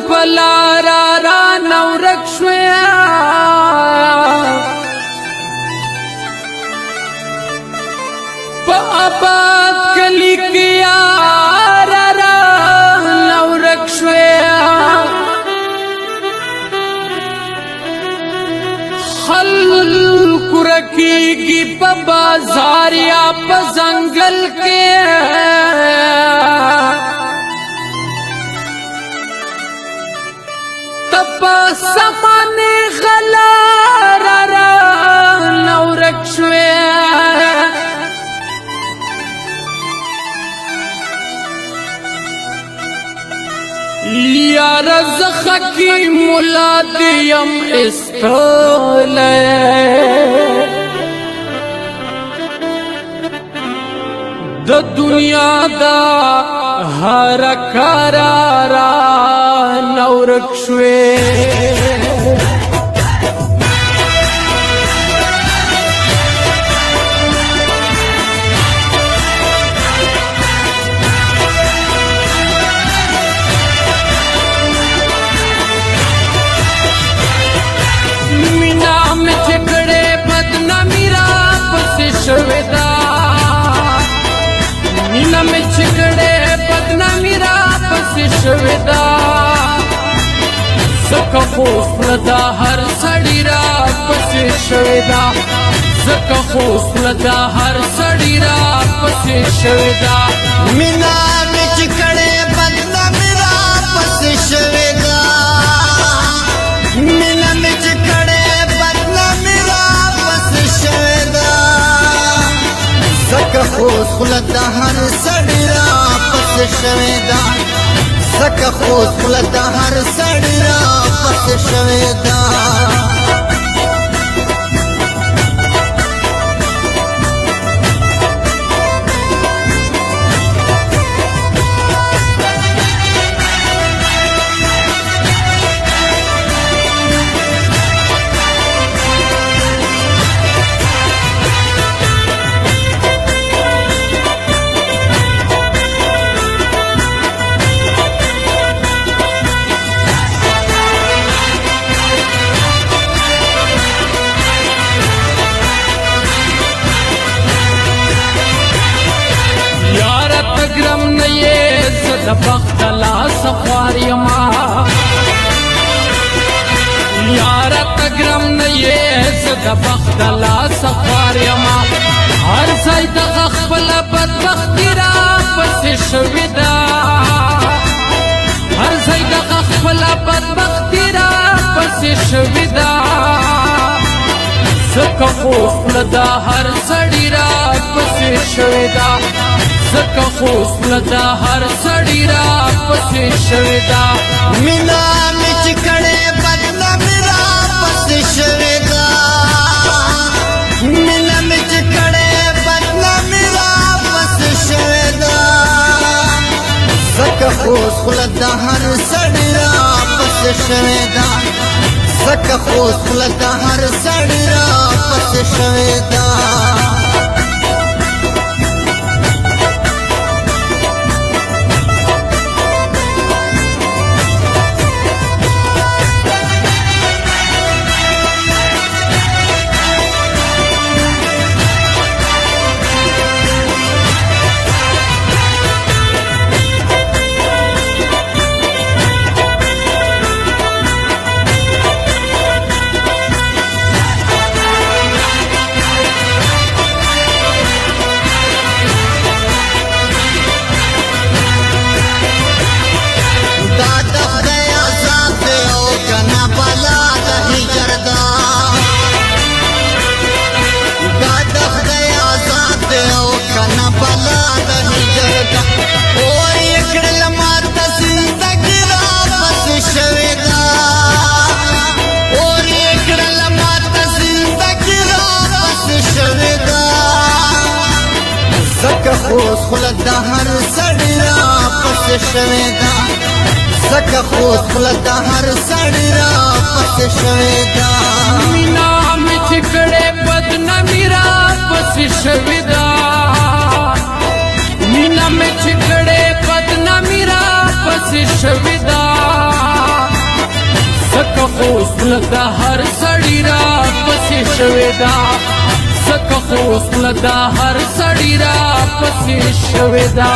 په لاره رانه ورک شوې په آباد کلي کې یاره رانه ورک شوې خلق رکیږي په بازار یا په ځنګل کې تپا سمانه غلا را نورک شوې یارہ زخکی مولا دیم استولے د دنیا دا هر قرارا نورک شوې मीना में चिकड़े बदनामी रा पस शवेदा सका खोफलदा हर सड़ी रा पस शवेदा सका खोफलदा हर सड़ी रा पस शवेदा मीना में चिकड़े बदनामी रा पस शवेदा मीना में चिकड़े बदनामी रा पस शवेदा सका खोफलदा हर सड़ी रा पस शवेदा सका खोफलदा हर सड़ी रा पस शवेदा د بخت لا سفار یما یارا تګرم نه یې د بخت لا سفار یما هر ځای د خپل بدبختی را پسې شوې ده هر ځای د خپل بدبختی را پسې شوې ده زکه خوف لدا هر سړی را پسې شوې ده زکه خوف لدا هر سړی را پسې شوې ده مینا مې چکړې بدنامي را پسې شوې ده مینا مې چکړې بدنامي را پسې شوې ده زکه خوف لدا هر سړی را پسې شوې ده زکه خوف لدا هر سړی را پسې شوې ده خوش خلد دا هر سړی را پسې شوې ده زکه خوش خلد دا هر سړی را پسې شوې ده مینا مې چې کړې بدنامي را پسې شوې ده مینا مې چې کړې بدنامي را پسې شوې ده خوست لدا هر سړی را پسې شوې ده ځکه خوست لدا هر سړی را پسې شوې ده